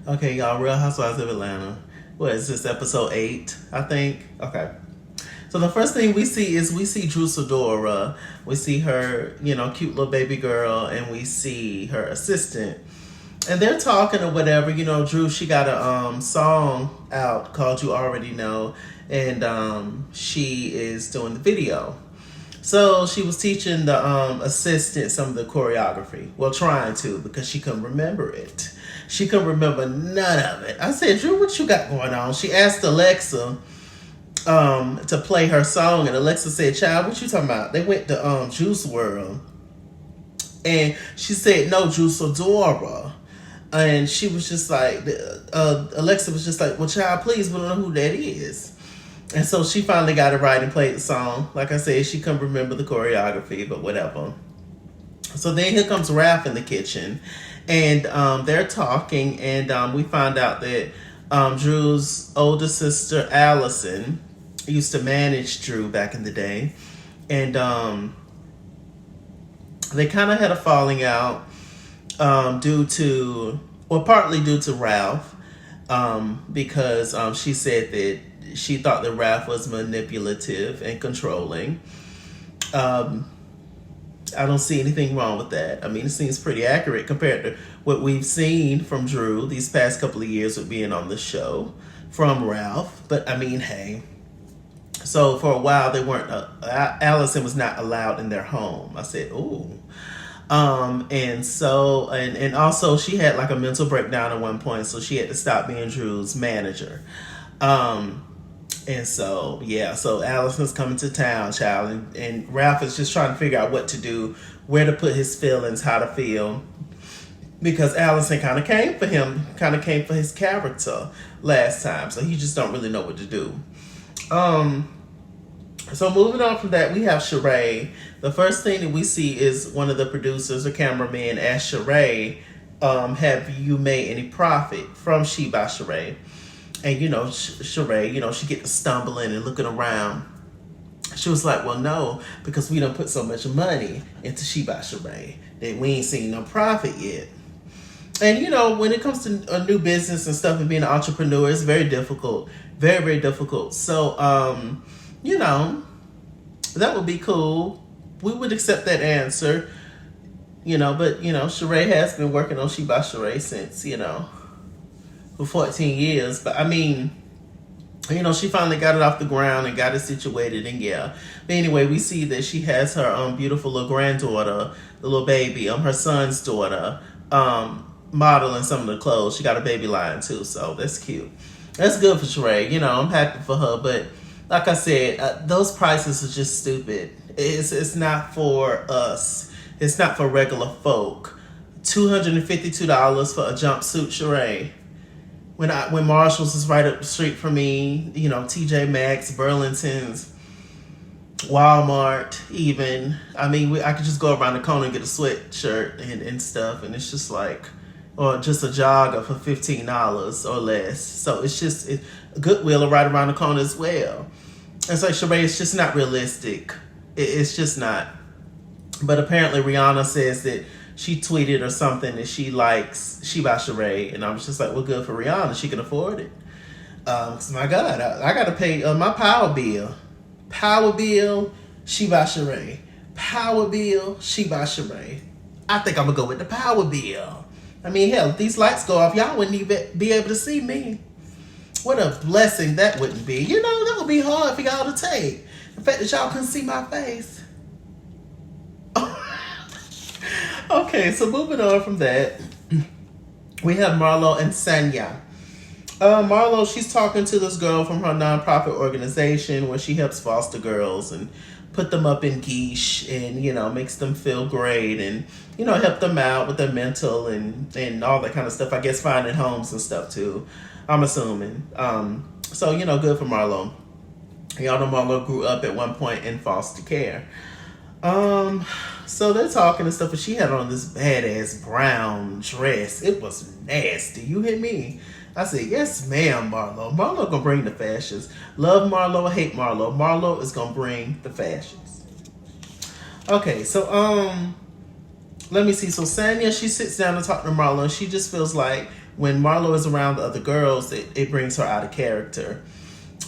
Okay, y'all, Real Housewives of Atlanta. What is this, episode 8, I think? Okay. So the first thing we see is we see Drew Sidora. We see her, cute little baby girl, and we see her assistant. And they're talking or whatever. Drew, she got a song out called You Already Know, and she is doing the video. So she was teaching the assistant some of the choreography. Well, trying to, because she couldn't remember it. She couldn't remember none of it. I said, Drew, what you got going on? She asked Alexa to play her song, and Alexa said, child, what you talking about? They went to Juice World. And she said, no, Juice Adora. And she was just like, Alexa was just like, well, child, please, we don't know who that is. And so she finally got it right and played the song. Like I said, she couldn't remember the choreography, but whatever. So then here comes Ralph in the kitchen. And they're talking, and we find out that Drew's older sister, Allison, used to manage Drew back in the day. And they kind of had a falling out partly due to Ralph, because she said that she thought that Ralph was manipulative and controlling. I don't see anything wrong with that. I mean, it seems pretty accurate compared to what we've seen from Drew these past couple of years with being on the show from Ralph. But I mean, hey. So for a while, they weren't. Allison was not allowed in their home. I said, ooh. And also she had like a mental breakdown at one point, so she had to stop being Drew's manager. And so, yeah, so Allison's coming to town, child, and Ralph is just trying to figure out what to do, where to put his feelings, how to feel, because Allison kind of came for his character last time, so he just don't really know what to do. So moving on from that, we have Sheree. The first thing that we see is one of the producers or cameramen asked Sheree, have you made any profit from She by Sheree? And, Sheree, she get to stumbling and looking around. She was like, well, no, because we done put so much money into She by Sheree that we ain't seen no profit yet. And, when it comes to a new business and stuff and being an entrepreneur, it's very difficult. Very, very difficult. So, that would be cool. We would accept that answer. But, Sheree has been working on She by Sheree since, for 14 years. But I mean, she finally got it off the ground and got it situated, and yeah. But anyway, we see that she has her beautiful little granddaughter, the little baby, her son's daughter, modeling some of the clothes. She got a baby line too, so that's cute. That's good for Sheree. I'm happy for her, but like I said, those prices are just stupid. It's not for us. It's not for regular folk. $252 for a jumpsuit, Sheree. When Marshall's is right up the street from me, TJ Maxx, Burlington's, Walmart, even. I mean, I could just go around the corner and get a sweatshirt and stuff, and it's just like, or just a jogger for $15 or less. So it's Goodwill right around the corner as well. It's like, Sheree, it's just not realistic. It's just not. But apparently Rihanna says that she tweeted or something that she likes She by Sheree, and I was just like, well, good for Rihanna. She can afford it. My God, I got to pay my power bill. Power bill, She by Sheree. Power bill, She by Sheree. I think I'm going to go with the power bill. I mean, hell, if these lights go off, y'all wouldn't even be able to see me. What a blessing that wouldn't be. That would be hard for y'all to take. The fact that y'all couldn't see my face. Okay, so moving on from that, we have Marlo and Sanya. Marlo, she's talking to this girl from her nonprofit organization where she helps foster girls and put them up in geesh and, makes them feel great and, help them out with their mental and all that kind of stuff. I guess finding homes and stuff too, I'm assuming. So, good for Marlo. Y'all know Marlo grew up at one point in foster care. So they're talking and stuff, and she had on this badass brown dress. It was nasty. You hear me? I said, yes, ma'am, Marlo. Marlo gonna bring the fashions. Love Marlo or hate Marlo. Marlo is gonna bring the fashions. Okay, so let me see. So Sanya, she sits down and talks to Marlo, and she just feels like when Marlo is around the other girls, it brings her out of character.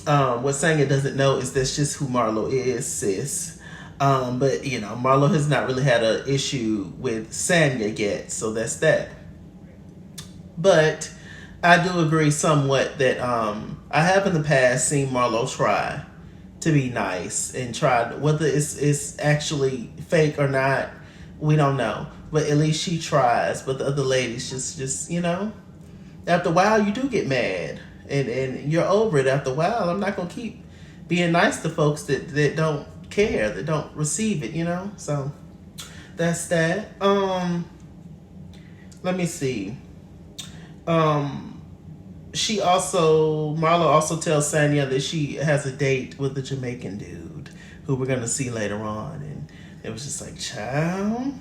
What Sanya doesn't know is that's just who Marlo is, sis. But you know, Marlo has not really had an issue with Sanya yet, so that's that. But I do agree somewhat that I have in the past seen Marlo try to be nice and try, whether it's actually fake or not, we don't know. But at least she tries. But the other ladies just you know, after a while you do get mad and you're over it after a while. I'm not gonna keep being nice to folks that don't care, that don't receive it, you know. So that's that. Let me see. Marlo also tells Sanya that she has a date with the Jamaican dude who we're gonna see later on, and it was just like, child.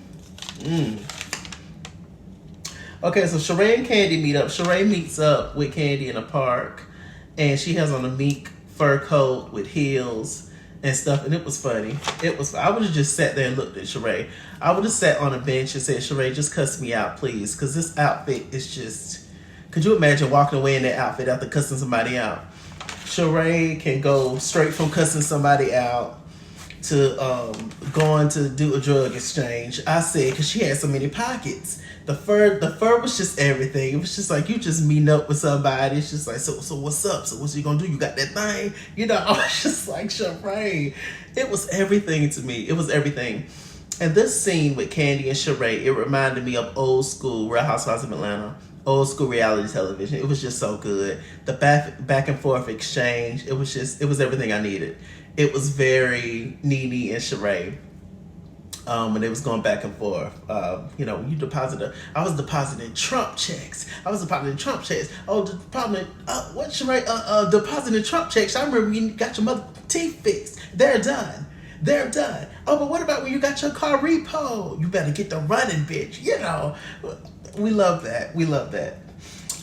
Okay, so Sheree and Candy meet up. Sheree meets up with Candy in a park, and she has on a mink fur coat with heels and stuff, and it was funny. I would have just sat there and looked at Sheree. I would have sat on a bench and said, Sheree, just cuss me out, please, because this outfit is just... Could you imagine walking away in that outfit after cussing somebody out? Sheree can go straight from cussing somebody out to going to do a drug exchange. I said, because she had so many pockets. The fur was just everything. It was just like, you just meeting up with somebody. It's just like, so what's up? So what's you gonna do? You got that thing? You know, I was just like, Sheree. It was everything to me. It was everything. And this scene with Candy and Sheree, it reminded me of old school Real Housewives of Atlanta. Old school reality television. It was just so good. The back and forth exchange. It was everything I needed. It was very Nene and Sheree. When they was going back and forth. You know, I was depositing Trump checks. Oh, what Sheree? Depositing Trump checks. I remember you got your mother teeth fixed. They're done. Oh, but what about when you got your car repo? You better get the running, bitch. You know. We love that.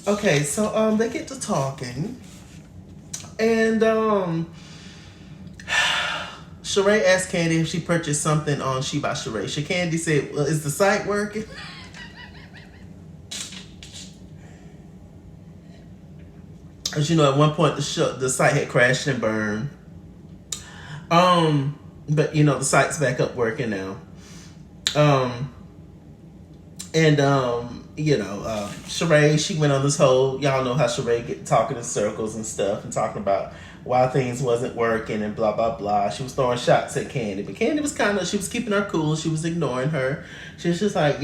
Okay, so they get to talking, and Sheree asked Candy if she purchased something on She by Sheree. Candy said, "Well, is the site working?" As you know, at one point the site had crashed and burned. But you know the site's back up working now. Sheree, she went on this whole, y'all know how Sheree get talking in circles and stuff and talking about why things wasn't working and blah, blah, blah. She was throwing shots at Candy, but Candy was she was keeping her cool. She was ignoring her. She was just like,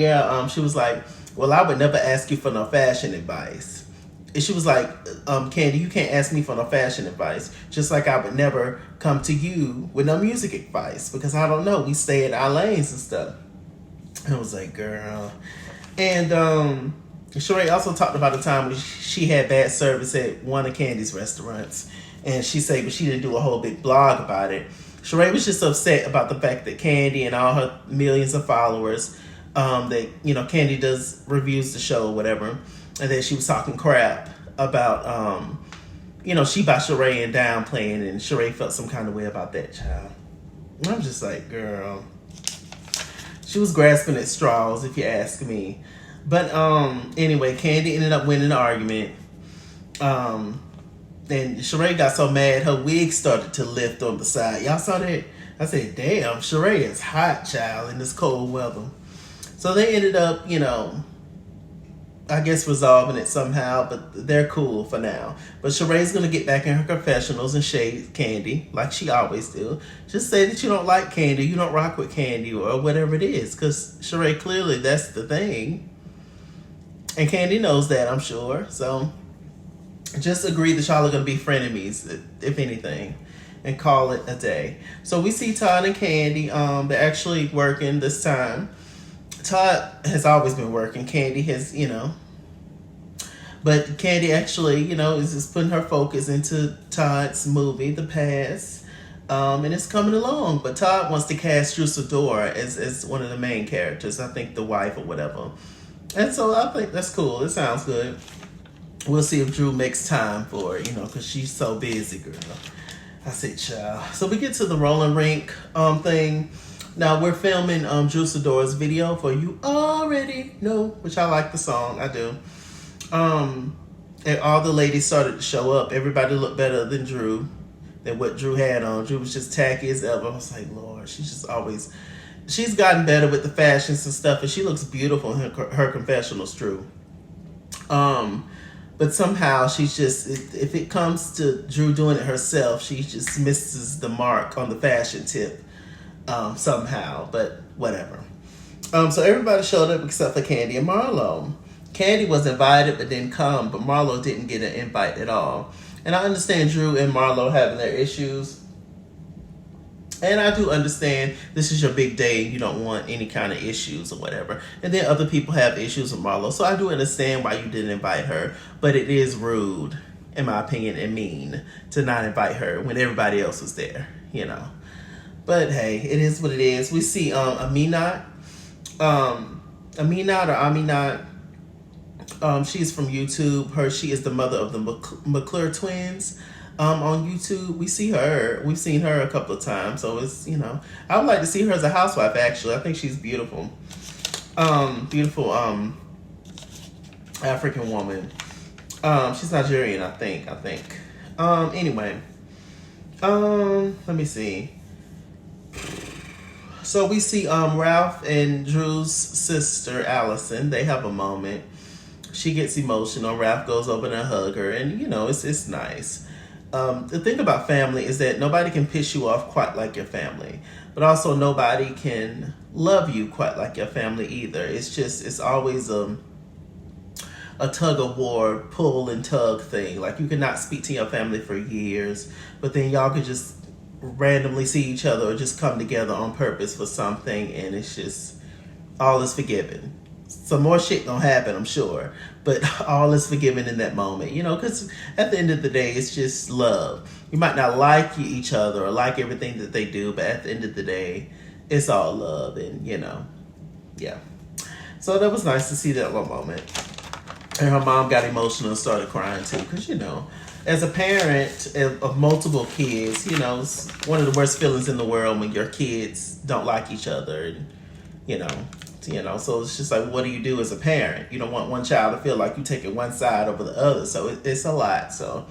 she was like, well, I would never ask you for no fashion advice. And she was like, Candy, you can't ask me for no fashion advice. Just like I would never come to you with no music advice because I don't know. We stay in our lanes and stuff. I was like, girl. And Sheree also talked about a time when she had bad service at one of Candy's restaurants. And she said, but she didn't do a whole big blog about it. Sheree was just upset about the fact that Candy and all her millions of followers, that, you know, Candy does reviews the show or whatever. And then she was talking crap about, She by Sheree and downplaying, and Sheree felt some kind of way about that, child. And I'm just like, girl. She was grasping at straws, if you ask me. But anyway, Candy ended up winning the argument. And Sheree got so mad, her wig started to lift on the side. Y'all saw that? I said, damn, Sheree is hot, child, in this cold weather. So they ended up, I guess resolving it somehow, but they're cool for now. But Sheree's going to get back in her confessionals and shade Candy, like she always do. Just say that you don't like Candy, you don't rock with Candy, or whatever it is. Because Sheree, clearly that's the thing. And Candy knows that, I'm sure. So just agree that y'all are going to be frenemies, if anything, and call it a day. So we see Todd and Candy. They're actually working this time. Todd has always been working. Candy has, but Candy actually, is just putting her focus into Todd's movie, The Past, and it's coming along. But Todd wants to cast Drew Sidor as one of the main characters. I think the wife or whatever. And so I think that's cool. It sounds good. We'll see if Drew makes time for it, because she's so busy, girl. I said, child. So we get to the rolling rink thing. Now, we're filming Drew Sidor's video for You Already Know, which I like the song. I do. And all the ladies started to show up. Everybody looked better than Drew, than what Drew had on. Drew was just tacky as ever. I was like, Lord, she's gotten better with the fashions and stuff, and she looks beautiful in her confessionals, Drew. But somehow she's just, if it comes to Drew doing it herself, she just misses the mark on the fashion tip somehow, but whatever. So everybody showed up except for Candy and Marlo. Candy was invited but didn't come, but Marlo didn't get an invite at all. And I understand Drew and Marlo having their issues. And I do understand this is your big day and you don't want any kind of issues or whatever. And then other people have issues with Marlo. So I do understand why you didn't invite her. But it is rude, in my opinion, and mean to not invite her when everybody else was there, you know. But hey, it is what it is. We see Aminat. Aminat. She's from YouTube. She is the mother of the McClure twins. On YouTube, we've seen her a couple of times, so it's, you know, I would like to see her as a housewife. Actually, I think she's beautiful, beautiful African woman. She's Nigerian, I think. Anyway, let me see. So we see Ralph and Drew's sister Allison. They have a moment. She gets emotional. Ralph goes over and hug her, and you know, it's nice. The thing about family is that nobody can piss you off quite like your family, but also nobody can love you quite like your family either. It's always a tug of war, pull and tug thing. Like, you cannot speak to your family for years, but then y'all could just randomly see each other or just come together on purpose for something, and it's just, all is forgiven. Some more shit gonna happen, I'm sure, but all is forgiven in that moment, you know, because at the end of the day, it's just love. You might not like each other or like everything that they do, but at the end of the day, it's all love, and, you know, yeah. So that was nice to see that little moment. And her mom got emotional and started crying too, because, you know, as a parent of multiple kids, you know, it's one of the worst feelings in the world when your kids don't like each other, and, you know, so it's just like, what do you do as a parent? You don't want one child to feel like you're taking one side over the other. So it's a lot. So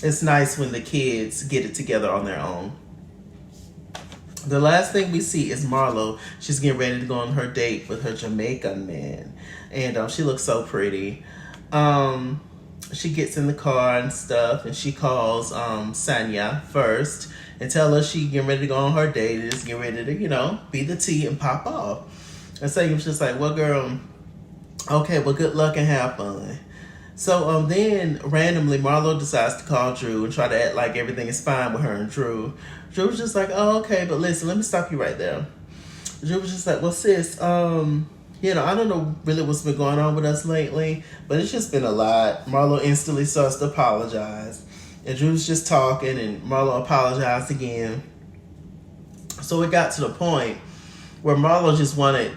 it's nice when the kids get it together on their own. The last thing we see is Marlo. She's getting ready to go on her date with her Jamaican man. And she looks so pretty. She gets in the car and stuff, and she calls Sanya first and tell her she getting ready to go on her date and is getting ready to, you know, be the tea and pop off. And Sanya was just like, well, girl, okay, well, good luck and have fun. So then randomly Marlo decides to call Drew and try to act like everything is fine with her and Drew. Drew was just like, oh, okay, but listen, let me stop you right there. Drew was just like, well, sis, you know, I don't know really what's been going on with us lately, but it's just been a lot. Marlo instantly starts to apologize. And Drew's just talking, and Marlo apologized again. So it got to the point where Marlo just wanted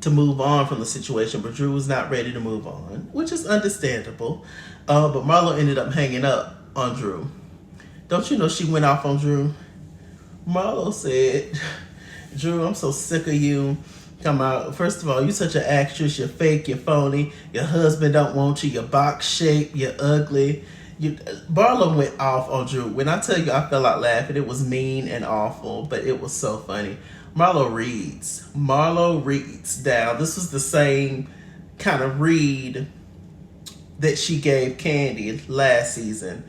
to move on from the situation, but Drew was not ready to move on, which is understandable. But Marlo ended up hanging up on Drew. Don't you know she went off on Drew? Marlo said, Drew, I'm so sick of you. Come out. First of all, you're such an actress. You're fake. You're phony. Your husband don't want you. You're box shaped. You're ugly. Marlo went off on Drew. When I tell you I fell out laughing, it was mean and awful, but it was so funny. Marlo reads down. This was the same kind of read that she gave Candy last season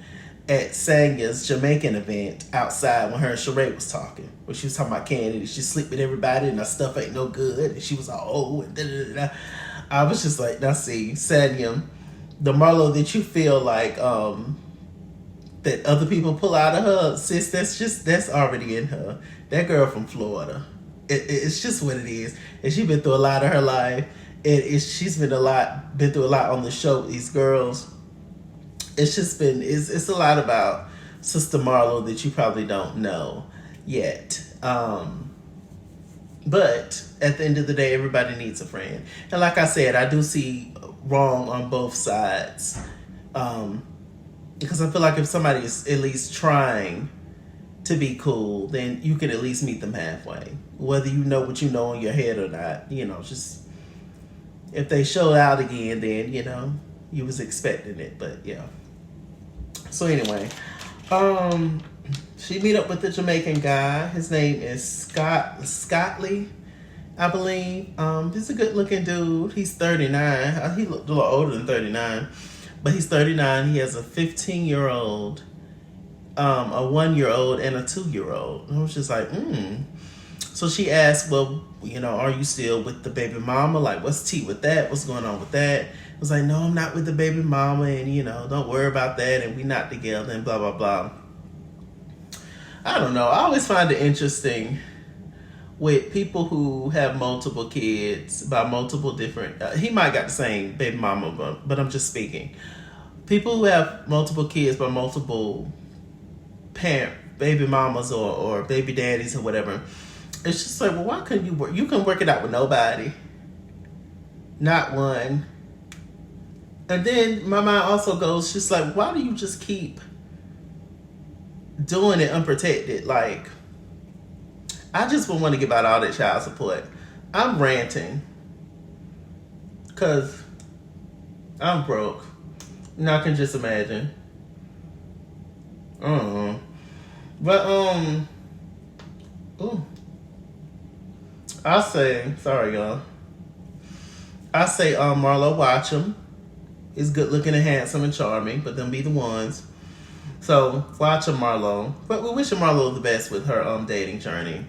at Sanya's Jamaican event outside when her and Sheree was talking. When she was talking about Candy, she sleep with everybody and her stuff ain't no good. And she was all, oh, and da-da-da-da. I was just like, now see, Sanya, the Marlo that you feel like that other people pull out of her, sis, that's already in her. That girl from Florida. It's just what it is. And she's been through a lot of her life. She's been through a lot on the show with these girls. It's just been, it's a lot about Sister Marlo that you probably don't know yet. But at the end of the day, everybody needs a friend. And like I said, I do see wrong on both sides. Because I feel like if somebody is at least trying to be cool, then you can at least meet them halfway. Whether you know what you know in your head or not, you know, just if they show out again, then, you know, you was expecting it, but yeah. So anyway, she meet up with the Jamaican guy. His name is Scott Lee, I believe. He's a good looking dude. He's 39. He looked a little older than 39, but he's 39. He has a 15-year-old, a 1-year-old, and a 2-year-old. And I was just like, So she asked, well, are you still with the baby mama? Like, what's tea with that? What's going on with that? I was like, no, I'm not with the baby mama, and, don't worry about that, and we not together, and blah, blah, blah. I don't know. I always find it interesting with people who have multiple kids by multiple different... he might got the same baby mama, but I'm just speaking. People who have multiple kids by multiple baby mamas or baby daddies or whatever... It's just like, well, why couldn't you work? You can work it out with nobody. Not one. And then my mind also goes, just like, why do you just keep doing it unprotected? Like, I just would want to give out all that child support. I'm ranting. Because I'm broke. And I can just imagine. But, ooh. I say, sorry y'all. I say Marlo watch him. He's good looking and handsome and charming, but them be the ones. So watch him, Marlo. But we wish Marlo the best with her dating journey.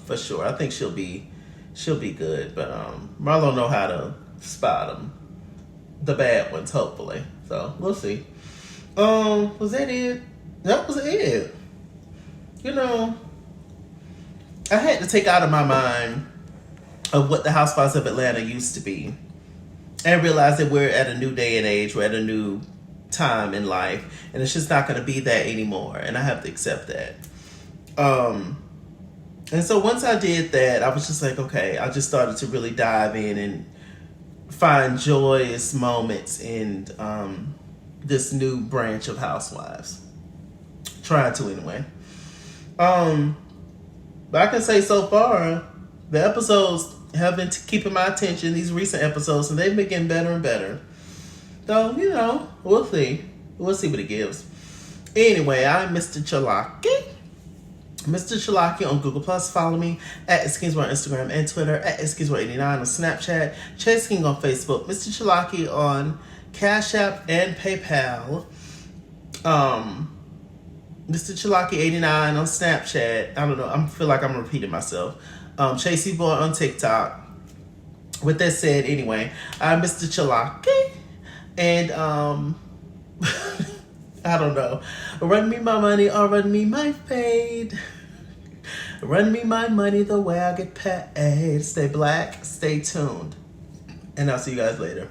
For sure. I think she'll be good. But Marlo know how to spot them. The bad ones, hopefully. So we'll see. Was that it? That was it. I had to take out of my mind of what the Housewives of Atlanta used to be and realize that we're at a new day and age, we're at a new time in life, and it's just not going to be that anymore, and I have to accept that. And so once I did that, I was just like, okay, I just started to really dive in and find joyous moments in this new branch of Housewives. Trying to anyway. But I can say so far, the episodes have been keeping my attention, these recent episodes, and they've been getting better and better. So, we'll see. We'll see what it gives. Anyway, I'm MrChalaki. MrChalaki on Google+. Follow me at SkinsWorld on Instagram and Twitter, at SkinsWorld89 on Snapchat, Chase King on Facebook, MrChalaki on Cash App and PayPal. MrChalaki89 on Snapchat. I don't know. I feel like I'm repeating myself. Chasey Boy on TikTok. With that said, anyway, I'm MrChalaki. And, I don't know. Run me my money or run me my fade. Run me my money the way I get paid. Stay black, stay tuned. And I'll see you guys later.